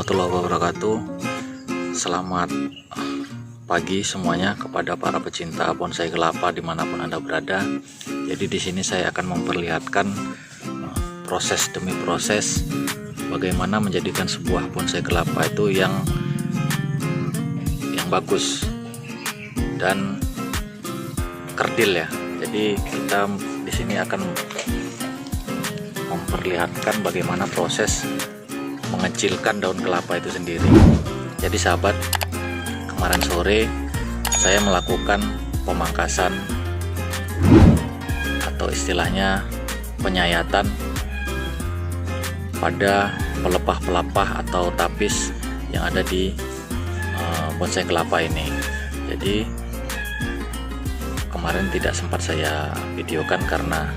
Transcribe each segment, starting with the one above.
warahmatullahi wabarakatuh. Selamat pagi semuanya kepada para pecinta bonsai kelapa dimanapun Anda berada. Jadi di sini saya akan memperlihatkan proses demi proses bagaimana menjadikan sebuah bonsai kelapa itu yang bagus dan kerdil ya. Jadi kita di sini akan memperlihatkan bagaimana proses mengecilkan daun kelapa itu sendiri. Jadi sahabat, kemarin sore saya melakukan pemangkasan atau istilahnya penyayatan pada pelepah-pelepah atau tapis yang ada di bonsai kelapa ini. Jadi kemarin tidak sempat saya videokan karena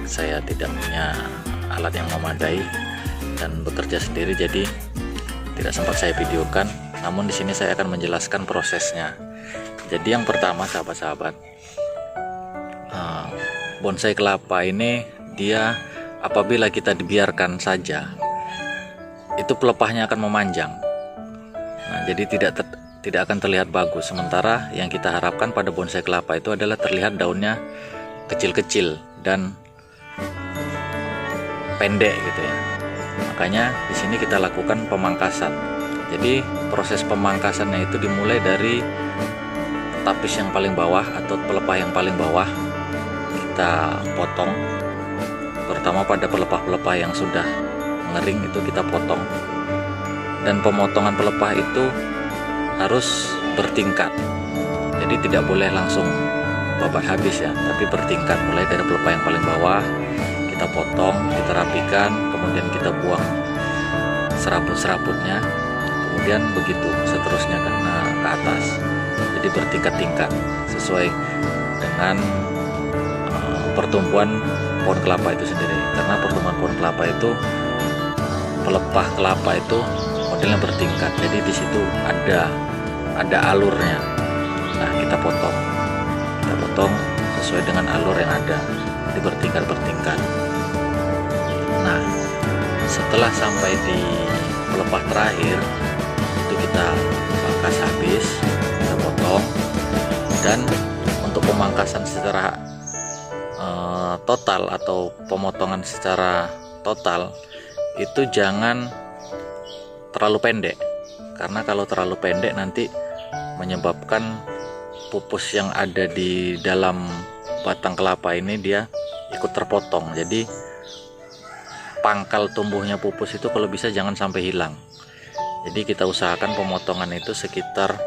saya tidak punya alat yang memadai dan bekerja sendiri, jadi tidak sempat saya videokan. Namun di sini saya akan menjelaskan prosesnya. Jadi yang pertama sahabat-sahabat, bonsai kelapa ini dia apabila kita dibiarkan saja itu pelepahnya akan memanjang. Nah, jadi tidak akan terlihat bagus. Sementara yang kita harapkan pada bonsai kelapa itu adalah terlihat daunnya kecil-kecil dan pendek gitu ya. Makanya di sini kita lakukan pemangkasan. Jadi proses pemangkasannya itu dimulai dari tapis yang paling bawah atau pelepah yang paling bawah. Kita potong, terutama pada pelepah-pelepah yang sudah mengering itu kita potong. Dan pemotongan pelepah itu harus bertingkat. Jadi tidak boleh langsung babat habis ya, tapi bertingkat. Mulai dari pelepah yang paling bawah kita potong, kita rapikan, kemudian kita buang serabut-serabutnya, kemudian begitu seterusnya ke atas. Jadi bertingkat-tingkat sesuai dengan pertumbuhan pohon kelapa itu sendiri. Karena pertumbuhan pohon kelapa itu, pelepah kelapa itu modelnya bertingkat. Jadi di situ ada alurnya. Nah, kita potong sesuai dengan alur yang ada. Jadi bertingkat-bertingkat. Nah, setelah sampai di pelepah terakhir itu kita pangkas habis, kita potong. Dan untuk pemangkasan secara total atau pemotongan secara total itu jangan terlalu pendek, karena kalau terlalu pendek nanti menyebabkan pupus yang ada di dalam batang kelapa ini dia ikut terpotong. Jadi pangkal tumbuhnya pupus itu kalau bisa jangan sampai hilang. Jadi kita usahakan pemotongan itu sekitar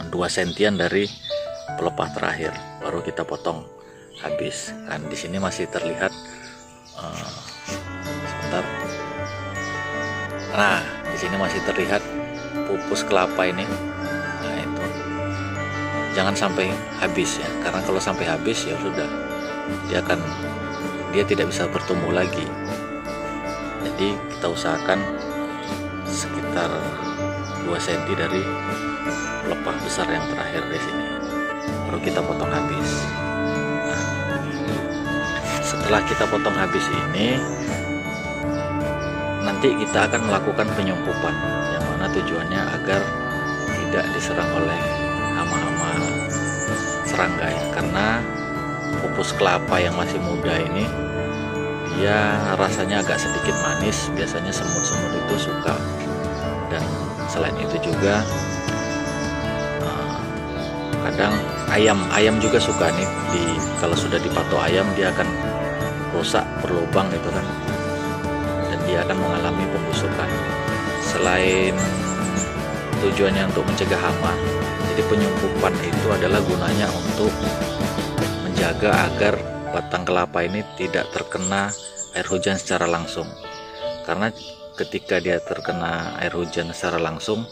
2 sentian dari pelepah terakhir, baru kita potong habis. Kan di sini masih terlihat sebentar. Nah, di sini masih terlihat pupus kelapa ini. Nah, itu jangan sampai habis ya, karena kalau sampai habis ya sudah, dia tidak bisa bertumbuh lagi. Jadi kita usahakan sekitar 2 cm dari pelepah besar yang terakhir di sini, baru kita potong habis. Nah, setelah kita potong habis ini, nanti kita akan melakukan penyumpupan, yang mana tujuannya agar tidak diserang oleh hama-hama serangga ya. Karena pupus kelapa yang masih muda ini dia rasanya agak sedikit manis, biasanya semut-semut itu suka. Dan selain itu juga kadang ayam juga suka nih, kalau sudah dipatok ayam dia akan rusak berlubang gitu kan, dan dia akan mengalami pembusukan. Selain tujuannya untuk mencegah hama, jadi penyumpupan itu adalah gunanya untuk menjaga agar batang kelapa ini tidak terkena air hujan secara langsung. Karena ketika dia terkena air hujan secara langsung,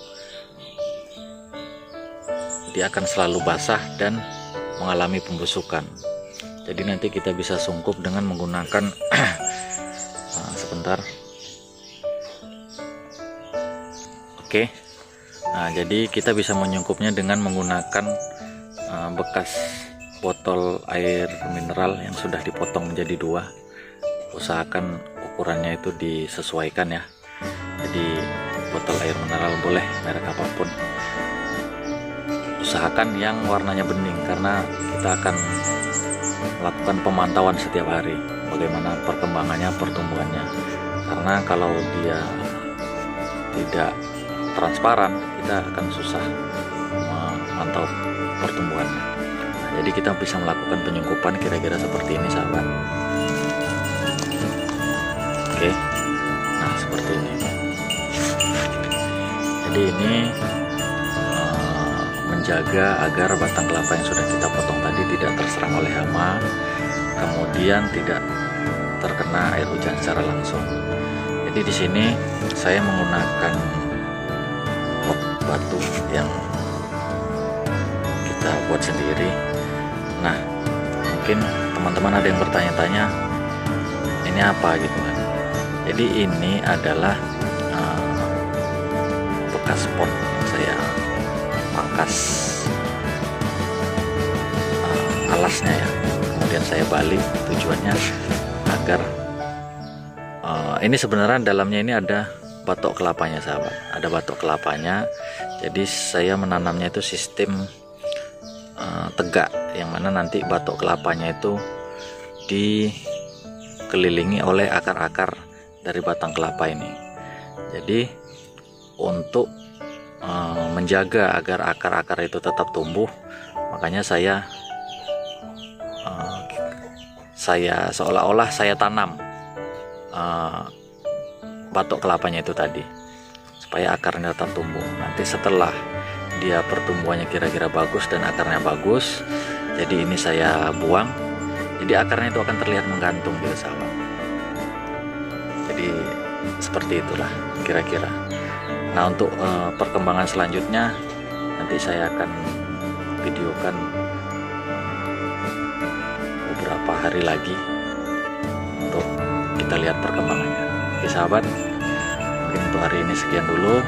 dia akan selalu basah dan mengalami pembusukan. Jadi nanti kita bisa sungkup dengan menggunakan sebentar. Oke. Nah, jadi kita bisa menyungkupnya dengan menggunakan bekas botol air mineral yang sudah dipotong menjadi 2. Usahakan ukurannya itu disesuaikan ya. Jadi botol air mineral boleh merek apapun, usahakan yang warnanya bening, karena kita akan melakukan pemantauan setiap hari bagaimana perkembangannya, pertumbuhannya. Karena kalau dia tidak transparan, kita akan susah memantau pertumbuhannya. Nah, jadi kita bisa melakukan penyungkupan kira-kira seperti ini, sahabat. Oke, nah seperti ini. Jadi ini menjaga agar batang kelapa yang sudah kita potong tadi tidak terserang oleh hama, kemudian tidak terkena air hujan secara langsung. Jadi di sini saya menggunakan pot batu yang kita buat sendiri. Nah, mungkin teman-teman ada yang bertanya-tanya, ini apa gitu kan. Jadi ini adalah bekas pot yang saya pangkas alasnya ya, kemudian saya balik, tujuannya agar ini sebenarnya dalamnya ini ada batok kelapanya, sahabat, ada batok kelapanya. Jadi saya menanamnya itu sistem tegak, yang mana nanti batok kelapanya itu dikelilingi oleh akar-akar dari batang kelapa ini. Jadi untuk menjaga agar akar-akar itu tetap tumbuh, makanya saya seolah-olah saya tanam batok kelapanya itu tadi, supaya akarnya tetap tumbuh. Nanti setelah dia pertumbuhannya kira-kira bagus dan akarnya bagus, jadi ini saya buang, jadi akarnya itu akan terlihat menggantung gitu, sahabat. Jadi seperti itulah kira-kira. Nah, untuk perkembangan selanjutnya nanti saya akan videokan beberapa hari lagi untuk kita lihat perkembangannya. Oke sahabat, mungkin untuk hari ini sekian dulu,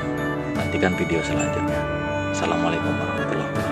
nantikan video selanjutnya. Assalamualaikum warahmatullahi wabarakatuh.